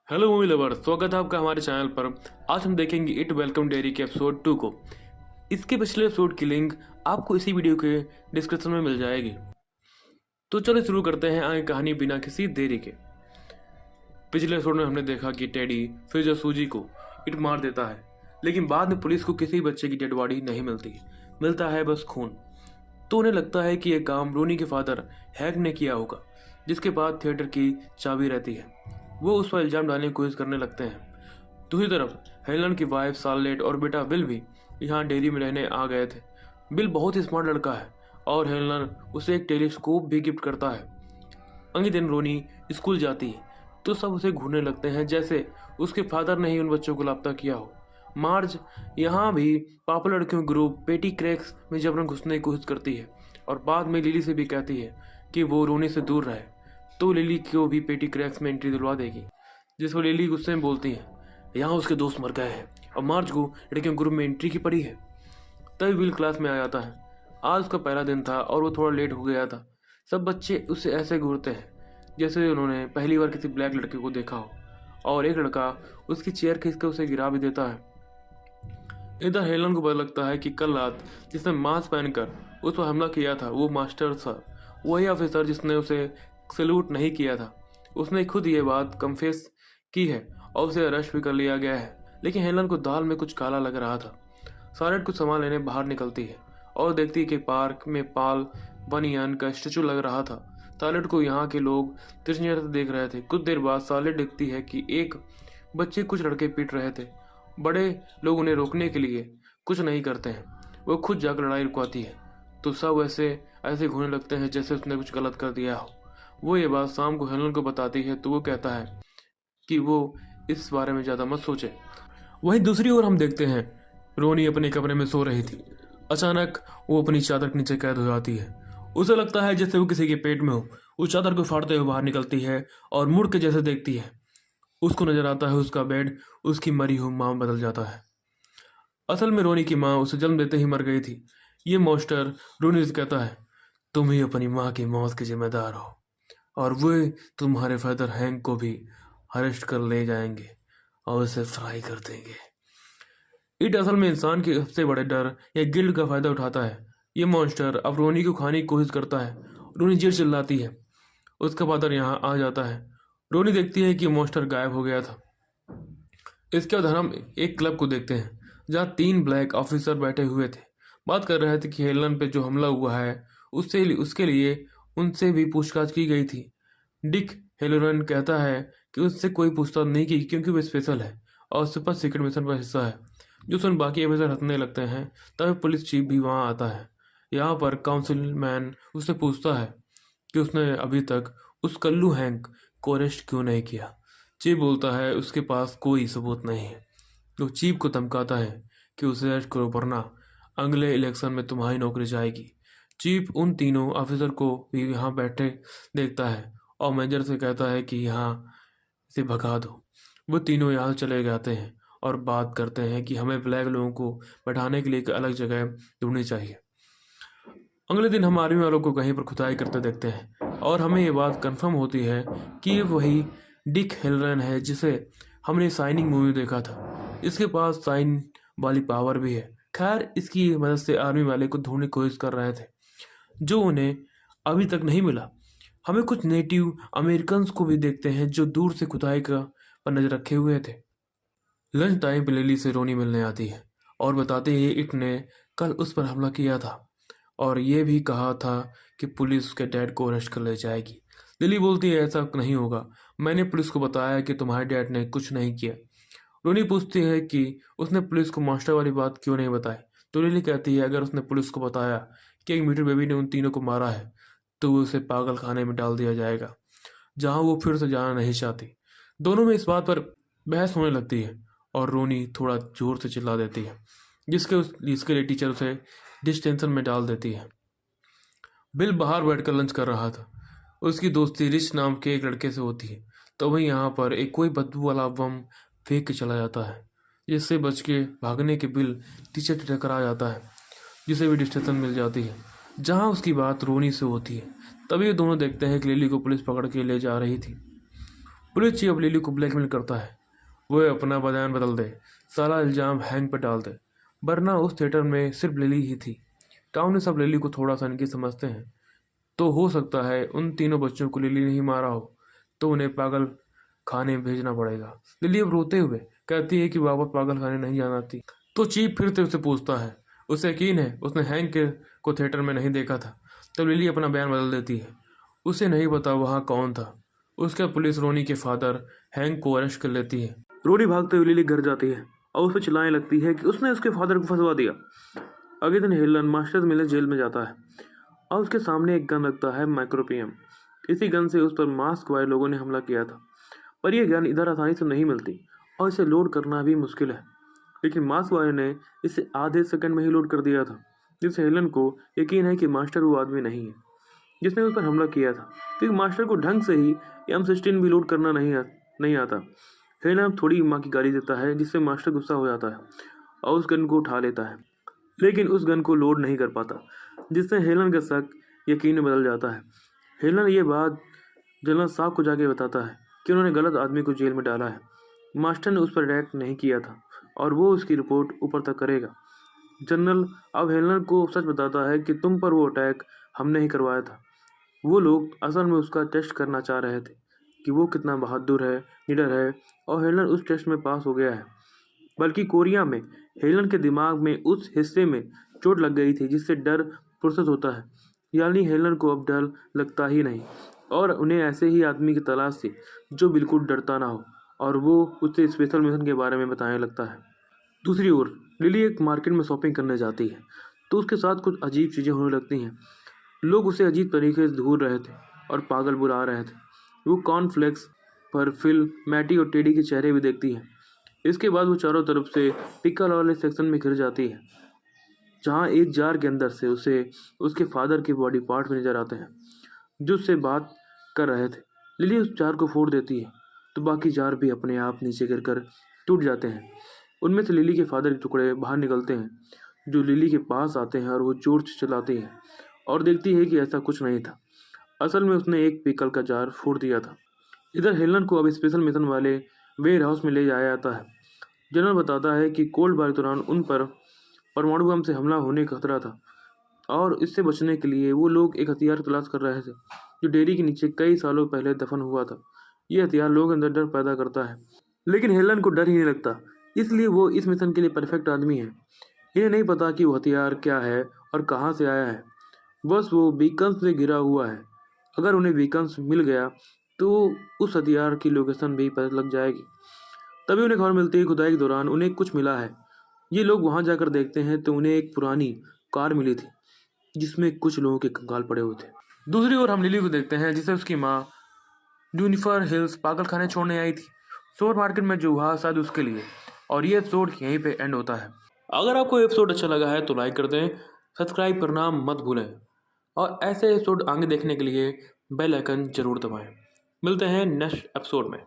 Hello movie lover, स्वागत है आपका हमारे चैनल पर। आज हम देखेंगे इट वेलकम डेयरी के एपिसोड 2 को। इसके पिछले एपिसोड की लिंक आपको इसी वीडियो के डिस्क्रिप्शन में मिल जाएगी। तो चलो शुरू करते हैं आगे कहानी बिना किसी देरी के। पिछले एपिसोड में हमने देखा कि टेडी फिर जो सूजी को इट मार देता है, लेकिन बाद में पुलिस को किसी बच्चे की डेड बॉडी नहीं मिलती, मिलता है बस खून। तो उन्हें लगता है कि यह काम रोनी के फादर हैक ने किया होगा, जिसके बाद थिएटर की चाबी रहती है। वो उस पर इल्जाम डालने की कोशिश करने लगते हैं। दूसरी तरफ हेलन की वाइफ सार्लेट और बेटा बिल भी यहाँ डेयरी में रहने आ गए थे। बिल बहुत ही स्मार्ट लड़का है और हेलन उसे एक टेलीस्कोप भी गिफ्ट करता है। अगले दिन रोनी स्कूल जाती है तो सब उसे घूरने लगते हैं, जैसे उसके फादर ने ही उन बच्चों को लापता किया हो। मार्ज यहाँ भी पापा लड़कियों ग्रुप पेटी क्रैक्स में जबरन घुसने की कोशिश करती है और बाद में लिली से भी कहती है कि वो रोनी से दूर रहे, तो लिली को भी पेटी क्रैक्स में एंट्री दिलवा देगी। जिस पर लिली गुस्से में बोलती है यहाँ उसके दोस्त मर गए हैं और मार्ज को लड़कियों ग्रुप में एंट्री की पड़ी है। तभी विल क्लास में आ जाता है। आज उसका पहला दिन था और वो थोड़ा लेट हो गया था। सब बच्चे उससे ऐसे घूरते हैं जैसे उन्होंने पहली बार किसी ब्लैक लड़के को देखा हो, और एक लड़का उसकी चेयर खींच कर उसे गिरा भी देता है। इधर हेलन को पता लगता है कि कल रात जिसने मास्क पहनकर उस पर हमला किया था वो मास्टर था, वही ऑफिसर जिसने उसे सैल्यूट नहीं किया था। उसने खुद ये बात कन्फेस की है और उसे अरेस्ट भी कर लिया गया है। लेकिन हेलन को दाल में कुछ काला लग रहा था। सारेट कुछ सामान लेने बाहर निकलती है और देखती है कि पार्क में पाल बनियान का स्टेचू लग रहा था। सालेट को यहाँ के लोग तिरछी नजर से देख रहे थे। कुछ देर बाद सालेट देखती है कि एक बच्चे कुछ लड़के पीट रहे थे। बड़े लोग उन्हें रोकने के लिए कुछ नहीं करते हैं, वो खुद जाकर लड़ाई रुकवाती है। तो सब ऐसे घूमने लगते हैं जैसे उसने कुछ गलत कर दिया हो। वो ये बात शाम को हेलन को बताती है तो वो कहता है कि वो इस बारे में ज़्यादा मत सोचे। वहीं दूसरी ओर हम देखते हैं रोनी अपने कमरे में सो रही थी। अचानक वो अपनी चादर के नीचे कैद हो जाती है। उसे लगता है जैसे वो किसी के पेट में हो। उस चादर को फाड़ते हुए बाहर निकलती है और मुड़ के जैसे देखती है उसको नजर आता है उसका बेड उसकी मरी हुई माँ में बदल जाता है। असल में रोनी की माँ उसे जन्म देते ही मर गई थी। ये मॉन्स्टर रोनी से कहता है तुम ही अपनी माँ की मौत के जिम्मेदार हो और वे तुम्हारे फादर हैंक को भी अरेस्ट कर ले जाएंगे और उसे फ्राई कर देंगे। इट असल में इंसान के सबसे बड़े डर या गिल्ट का फायदा उठाता है। ये मॉन्स्टर अब रोनी को खाने की कोशिश करता है। रोनी चिड़ चिल्लाती है। उसका फादर यहाँ आ जाता है। रोनी देखती है कि मॉन्स्टर गायब हो गया था। इसके बाद हम एक क्लब को देखते हैं जहाँ 3 ब्लैक ऑफिसर बैठे हुए थे। बात कर रहे थे कि हेलन पे जो हमला हुआ है उसके लिए उनसे भी पूछताछ की गई थी। डिक हेलोरन कहता है कि उससे कोई पूछताछ नहीं की क्योंकि वो स्पेशल है और सुपर सीक्रेट मिशन का हिस्सा है। जो सुन बाकी ऑफिसर हंसने लगते हैं तभी पुलिस चीफ भी वहाँ आता है। यहाँ पर काउंसिल मैन उससे पूछता है कि उसने अभी तक उस कल्लू हैंक को अरेस्ट क्यों नहीं किया। चीफ बोलता है उसके पास कोई सबूत नहीं है। तो चीफ को धमकाता है कि उसे अरेस्ट करो वरना अगले इलेक्शन में तुम्हारी नौकरी जाएगी। चीफ उन तीनों ऑफिसर को भी यहाँ बैठे देखता है और मैनेजर से कहता है कि यहाँ से भगा दो। वो तीनों यहाँ चले जाते हैं और बात करते हैं कि हमें ब्लैक लोगों को बैठाने के लिए एक अलग जगह ढूंढनी चाहिए। अगले दिन हम आर्मी वालों को कहीं पर खुदाई करते देखते हैं और हमें ये बात कंफर्म होती है कि ये वही डिक हेलरन है जिसे हमने साइनिंग मूवी देखा था। इसके पास साइन वाली पावर भी है। खैर इसकी मदद से आर्मी वाले को ढूंढने की कोशिश कर रहे थे जो उन्हें अभी तक नहीं मिला। हमें कुछ नेटिव अमेरिकन को भी देखते हैं जो दूर से खुदाई का पर नजर रखे हुए थे। लंच टाइम पर लिली से रोनी मिलने आती है और बताते ही इट ने कल उस पर हमला किया था और ये भी कहा था कि पुलिस उसके डैड को अरेस्ट कर ले जाएगी। लिली बोलती है ऐसा नहीं होगा, मैंने पुलिस को बताया कि तुम्हारे डैड ने कुछ नहीं किया। रोनी पूछती है कि उसने पुलिस को मास्टर वाली बात क्यों नहीं बताई, तो लिली कहती है अगर उसने पुलिस को बताया कि एक म्यूटेंट बेबी ने उन तीनों को मारा है तो उसे पागल खाने में डाल दिया जाएगा जहां वो फिर से जाना नहीं चाहती। दोनों में इस बात पर बहस होने लगती है और रोनी थोड़ा जोर से चिल्ला देती है जिसके लिए टीचर उसे डिस्टेंशन में डाल देती है। बिल बाहर बैठकर लंच कर रहा था। उसकी दोस्ती रिच नाम के एक लड़के से होती है। तो वहीं यहाँ पर एक कोई बदबू वाला बम फेंक के चला जाता है जिससे बच के भागने के बिल टीचर से टकरा जाता है जिसे भी डिस्टेंशन मिल जाती है जहाँ उसकी बात रोनी से होती है। तभी ये दोनों देखते हैं कि लिली को पुलिस पकड़ के ले जा रही थी। पुलिस चीफ अब लिली को ब्लैकमेल करता है, वो अपना बयान बदल दे, सारा इल्ज़ाम हैंक पर डाल दे, वरना उस थिएटर में सिर्फ लिली ही थी। टाउन में सब लिली को थोड़ा सा इनकी समझते हैं, तो हो सकता है उन तीनों बच्चों को लिली नहीं मारा हो, तो उन्हें पागल खाने भेजना पड़ेगा। लिली अब रोते हुए कहती है कि वापस पागल खाने नहीं जाना थी। तो चीफ फिर से उसे पूछता है, उसे यकीन है उसने हैंक को थिएटर में नहीं देखा था। तब लिली अपना बयान बदल देती है, उसे नहीं पता वहाँ कौन था। उसके बाद पुलिस रोनी के फादर हैंक को अरेस्ट कर लेती है। रोनी भागते हुए लिली घर जाती है और उसे चिल्लाने लगती है कि उसने उसके फादर को फंसवा दिया। अगले दिन हेलन मास्टर्स मिलर जेल में जाता है और उसके सामने एक गन रखता है, माइक्रोपीएम। इसी गन से उस पर मास्क वाले लोगों ने हमला किया था, पर यह गन इधर आसानी से नहीं मिलती और इसे लोड करना भी मुश्किल है। लेकिन मास्क वाले ने इसे आधे सेकंड में ही लोड कर दिया था, जिससे हेलन को यकीन है कि मास्टर वो आदमी नहीं है जिसने उस पर हमला किया था, क्योंकि मास्टर को ढंग से ही M16 भी लोड करना नहीं आता। हेलन थोड़ी माँ की गाली देता है, जिससे मास्टर गुस्सा हो जाता है और उस गन को उठा लेता है, लेकिन उस गन को लोड नहीं कर पाता, जिससे हेलन का शक यकीन में बदल जाता है। हेलन ये बात जनरल साहब को जाके बताता है कि उन्होंने गलत आदमी को जेल में डाला है। मास्टर ने उस पर अटैक नहीं किया था और वो उसकी रिपोर्ट ऊपर तक करेगा। जनरल अब हेलन को सच बताता है कि तुम पर वो अटैक हमने ही करवाया था। वो लोग असल में उसका टेस्ट करना चाह रहे थे कि वो कितना बहादुर है, निडर है, और हेलन उस टेस्ट में पास हो गया है। बल्कि कोरिया में हेलन के दिमाग में उस हिस्से में चोट लग गई थी जिससे डर प्रोसेस होता है, यानी हेलन को अब डर लगता ही नहीं और उन्हें ऐसे ही आदमी की तलाश थी जो बिल्कुल डरता ना हो, और वो उससे स्पेशल मिशन के बारे में बताने लगता है। दूसरी ओर लिली एक मार्केट में शॉपिंग करने जाती है, तो उसके साथ कुछ अजीब चीज़ें होने लगती हैं। लोग उसे अजीब तरीके से घूर रहे थे और पागल बुला रहे थे। वो कॉर्नफ्लेक्स पर फिल, मैटी और टेडी के चेहरे भी देखती है। इसके बाद वो चारों तरफ से पिकल वाले सेक्शन में घिर जाती है, जहाँ एक जार के अंदर से उसे उसके फादर के बॉडी पार्ट में नजर आते हैं जो उससे बात कर रहे थे। लिली उस जार को फोड़ देती है, तो बाकी जार भी अपने आप नीचे गिरकर टूट जाते हैं। उनमें से लिली के फादर के टुकड़े बाहर निकलते हैं, जो लिली के पास आते हैं और वो जोर से चिल्लाती है और देखती है कि ऐसा कुछ नहीं था। असल में उसने एक पिकल का जार फोड़ दिया था। इधर हेलन को अब स्पेशल मिशन वाले वेयर हाउस में ले जाया जाता है। जनरल बताता है कि कोल्ड वार के दौरान उन पर परमाणु बम से हमला होने का खतरा था और इससे बचने के लिए वो लोग एक हथियार तलाश कर रहे थे जो डेयरी के नीचे कई सालों पहले दफन हुआ था। ये हथियार लोगों के अंदर डर पैदा करता है, लेकिन हेलन को डर ही नहीं लगता, इसलिए वो इस मिशन के लिए परफेक्ट आदमी है। इन्हें नहीं पता कि वो हथियार क्या है और कहाँ से आया है, बस वो बीकन्स से घिरा हुआ है। अगर उन्हें बीकन्स मिल गया तो उस हथियार की लोकेशन भी पता लग जाएगी। तभी उन्हें खबर मिलती है खुदाई के दौरान उन्हें कुछ मिला है। ये लोग वहां जाकर देखते हैं तो उन्हें एक पुरानी कार मिली थी जिसमें कुछ लोगों के कंकाल पड़े हुए थे। दूसरी ओर हम लिली को देखते हैं जिसे उसकी माँ जूनिफर हिल्स पागल खाने छोड़ने आई थी। सुपर मार्केट में जो हुआ शायद उसके लिए, और ये एपिसोड यहीं पे एंड होता है। अगर आपको एपिसोड अच्छा लगा है तो लाइक कर दें, सब्सक्राइब करना मत भूलें और ऐसे एपिसोड आगे देखने के लिए बेल आइकन जरूर दबाएं। मिलते हैं नेक्स्ट एपिसोड में।